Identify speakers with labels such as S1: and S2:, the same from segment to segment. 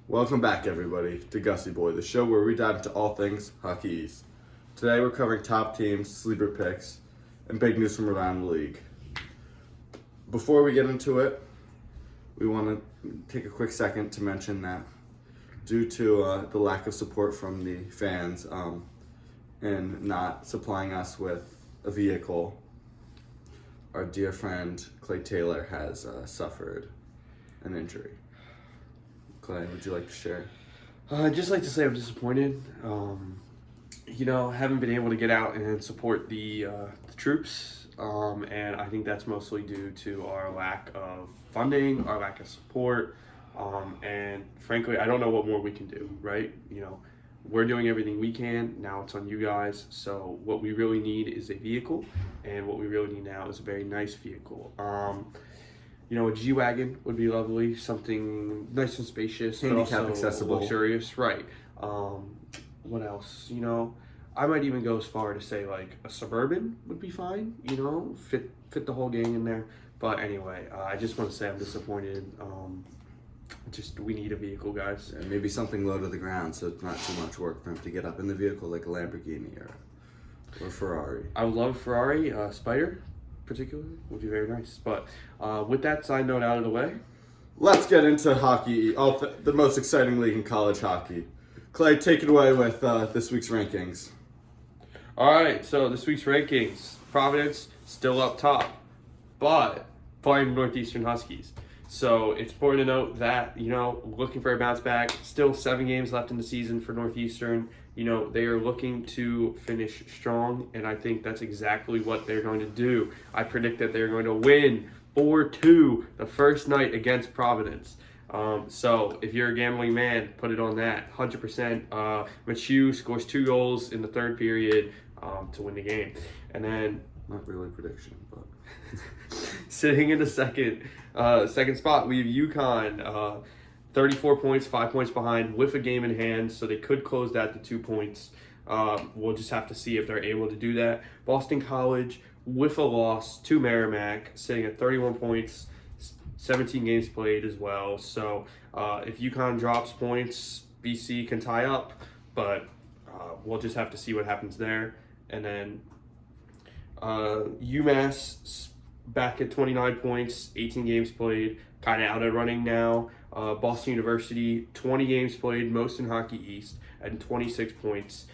S1: Welcome back, everybody, to Gussy Boy, the show where we dive into all things Hockey East. Today we're covering top teams, sleeper picks, and big news from around the league. Before we get into it, we want to take a quick second to mention that due to the lack of support from the fans and not supplying us with a vehicle, our dear friend Clay Taylor has suffered an injury. Clay, would you like to share?
S2: I'd just like to say I'm disappointed. Haven't been able to get out and support the troops, and I think that's mostly due to our lack of funding, our lack of support, and frankly, I don't know what more we can do, right? We're doing everything we can. Now it's on you guys. So what we really need is a vehicle, and what we really need now is a very nice vehicle. A G-Wagon would be lovely, something nice and spacious,
S1: Handicap
S2: but also
S1: accessible.
S2: luxurious, right. What else? I might even go as far to say like a Suburban would be fine, fit the whole gang in there. But anyway, I just want to say I'm disappointed. We need a vehicle, guys.
S1: And maybe something low to the ground so it's not too much work for him to get up in the vehicle like a Lamborghini or Ferrari.
S2: I would love Ferrari, Spider particularly would be very nice. But with that side note out of the way,
S1: Let's get into hockey, the most exciting league in college hockey. Clay, take it away with this week's rankings.
S2: all right, so this week's rankings, Providence still up top, but playing Northeastern Huskies. So it's important to note that, looking for a bounce back, still 7 games left in the season for Northeastern. They are looking to finish strong, and I think that's exactly what they're going to do. I predict that they're going to win 4-2 the first night against Providence. So if you're a gambling man, put it on that. 100%. Machu scores 2 goals in the third period to win the game. And then
S1: Not really a prediction, but
S2: sitting in the second spot, we have UConn, 34 points, 5 points behind with a game in hand, so they could close that to 2 points. We'll just have to see if they're able to do that. Boston College with a loss to Merrimack, sitting at 31 points, 17 games played as well. So if UConn drops points, BC can tie up, but we'll just have to see what happens there. And then UMass back at 29 points, 18 games played, kind of out of running now. Boston University, 20 games played, most in Hockey East, and 26 points.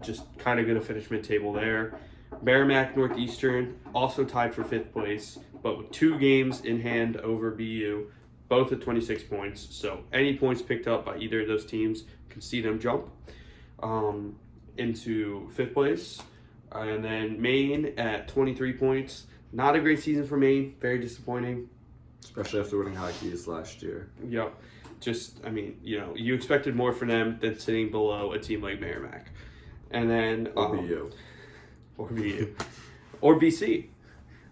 S2: Just kind of going to finish mid-table there. Merrimack Northeastern also tied for 5th place, but with 2 games in hand over BU, both at 26 points. So any points picked up by either of those teams can see them jump into 5th place. And then Maine at 23 points. Not a great season for Maine. Very disappointing.
S1: especially after winning Hockey East last year.
S2: Yep. You expected more from them than sitting below a team like Merrimack. And then...
S1: Or BU.
S2: Or BU. Or BC.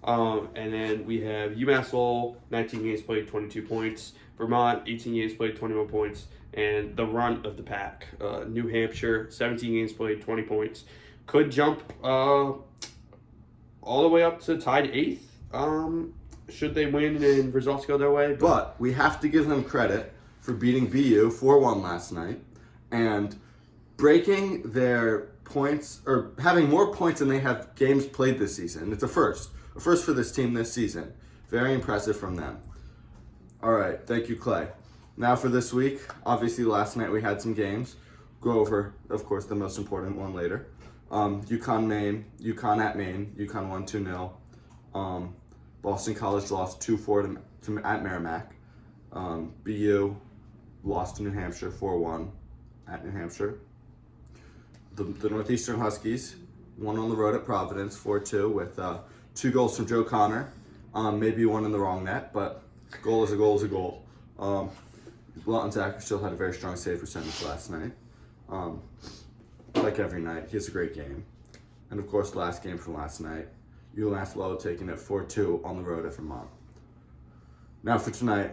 S2: And then we have UMass Lowell, 19 games played, 22 points. Vermont, 18 games played, 21 points. And the runt of the pack, New Hampshire, 17 games played, 20 points. Could jump all the way up to tied 8th. Should they win and results go their way.
S1: But we have to give them credit for beating BU 4-1 last night and breaking their points, or having more points than they have games played this season. It's a first for this team this season. Very impressive from them. All right, thank you, Clay. Now for this week, obviously last night we had some games. Go over, of course, the most important one later. UConn at Maine. UConn won 2-0. Boston College lost 2-4 at Merrimack. BU lost to New Hampshire 4-1 at New Hampshire. The Northeastern Huskies won on the road at Providence 4-2 with 2 goals from Joe Connor. Maybe one in the wrong net, but goal is a goal is a goal. Lawton Zachary still had a very strong save percentage last night. Like every night, he has a great game. And of course, last game from last night, UMass Lowell taking it 4-2 on the road at Vermont. Now for tonight,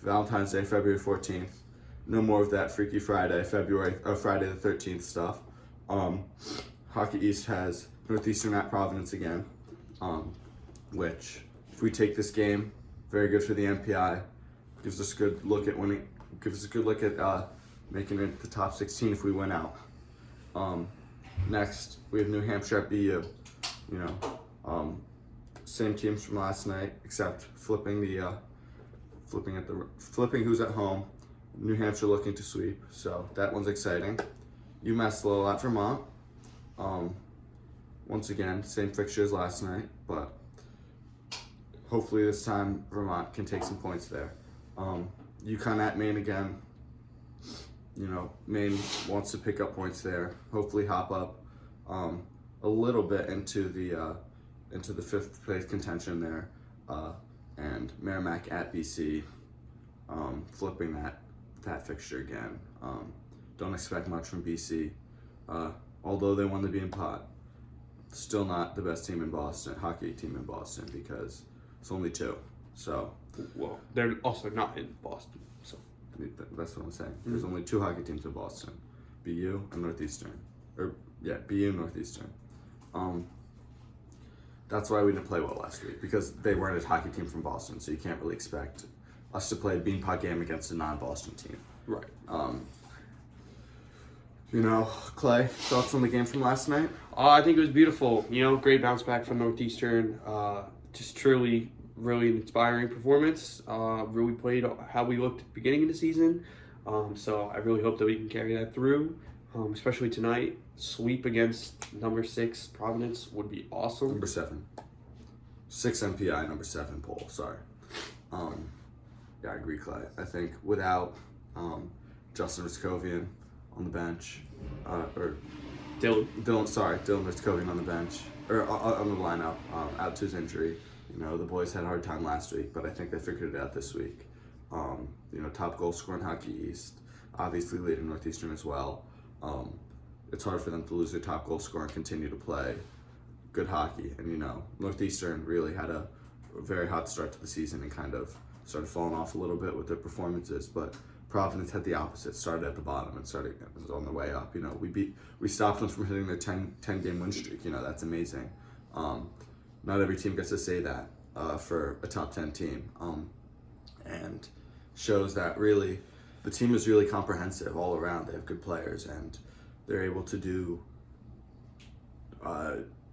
S1: Valentine's Day, February 14th. No more of that Freaky Friday, Friday the 13th stuff. Hockey East has Northeastern at Providence again, which, if we take this game, very good for the MPI. Gives us a good look at give us a good look at making it the top 16 if we win out. Next, we have New Hampshire at BU. You know, same teams from last night, except flipping who's at home. New Hampshire looking to sweep, so that one's exciting. UMass Lowell at Vermont. Once again, same fixture as last night, but hopefully this time Vermont can take some points there. UConn at Maine again. You know, Maine wants to pick up points there. Hopefully hop up a little bit into the fifth place contention there. And Merrimack at BC, flipping that fixture again. Don't expect much from BC. Although they won the Bean Pot, still not the best team in Boston, hockey team in Boston, because it's only 2. So,
S2: well, they're also not in Boston. So
S1: that's what I'm saying. There's only 2 hockey teams in Boston, BU and Northeastern. BU and Northeastern. That's why we didn't play well last week, because they weren't a hockey team from Boston, so you can't really expect us to play a Beanpot game against a non-Boston team.
S2: Right.
S1: You know, Clay, thoughts on the game from last night?
S2: I think it was beautiful. You know, great bounce back from Northeastern. Just truly, really an inspiring performance. Really played how we looked at the beginning of the season. So I really hope that we can carry that through, especially tonight. Sweep against number 6 Providence would be awesome.
S1: Number 7. 6 MPI, number 7 poll, sorry. Yeah, I agree, Clay. I think without Justin Riskovian on the bench, or
S2: Dylan
S1: Riskovian on the bench, or on the lineup, out to his injury. You know, the boys had a hard time last week, but I think they figured it out this week. You know, top goal scorer in Hockey East, obviously leading Northeastern as well. It's hard for them to lose their top goal scorer and continue to play good hockey. And, you know, Northeastern really had a very hot start to the season and kind of started falling off a little bit with their performances. But Providence had the opposite, started at the bottom and was on the way up. You know, we stopped them from hitting their 10-game win streak. You know, that's amazing. Not every team gets to say that for a top 10 team. And shows that really the team is really comprehensive all around. They have good players and they're able to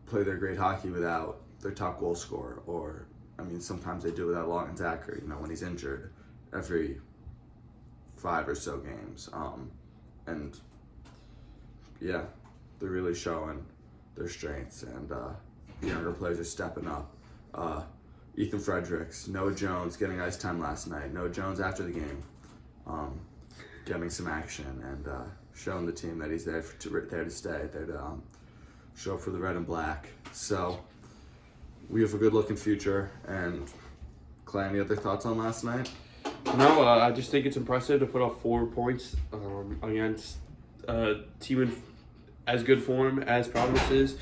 S1: play their great hockey without their top goal scorer, or I mean, sometimes they do without Lawton Zachary, you know, when he's injured every 5 or so games. And yeah, they're really showing their strengths, and the younger players are stepping up. Ethan Fredericks, Noah Jones getting ice time last night. Noah Jones after the game, getting some action and showing the team that he's there to stay, there to show up for the red and black. So we have a good looking future. And Clay, any other thoughts on last night?
S2: No, I just think it's impressive to put off 4 points against a team in as good form as Providence is,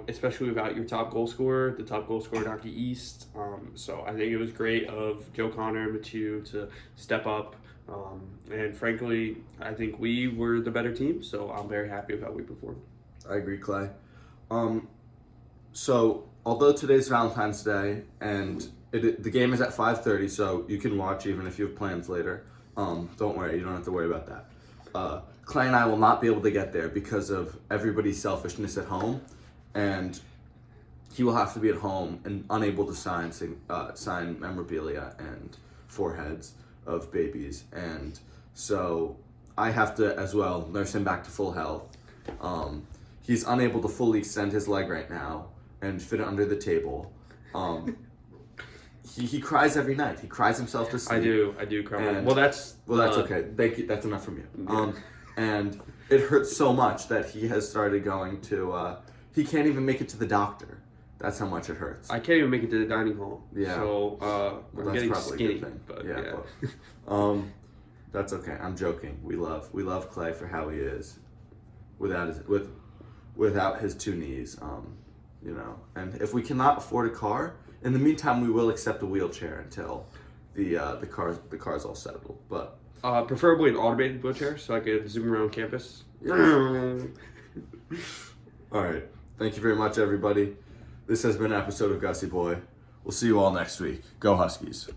S2: especially without your top goal scorer, the top goal scorer in Hockey East. So I think it was great of Joe Connor and Mathieu to step up. And frankly, I think we were the better team, so I'm very happy with how we performed.
S1: I agree, Clay. So although today's Valentine's Day and the game is at 5:30, so you can watch even if you have plans later. Don't worry, you don't have to worry about that. Clay and I will not be able to get there because of everybody's selfishness at home, and he will have to be at home and unable to sign memorabilia and foreheads of babies, and so I have to as well nurse him back to full health. He's unable to fully extend his leg right now and fit it under the table. He cries every night. He cries himself to sleep.
S2: I do cry.
S1: And,
S2: that's
S1: okay. Thank you. That's enough from you. And it hurts so much that he has started going to. He can't even make it to the doctor. That's how much it hurts.
S2: I can't even make it to the dining hall.
S1: Yeah.
S2: So I'm getting skinny. But yeah.
S1: But, that's okay. I'm joking. We love Clay for how he is, without his 2 knees. You know, and if we cannot afford a car, in the meantime, we will accept a wheelchair until the car's all settled. But
S2: preferably an automated wheelchair so I could zoom around campus.
S1: All right. Thank you very much, everybody. This has been an episode of Gussy Boy. We'll see you all next week. Go Huskies.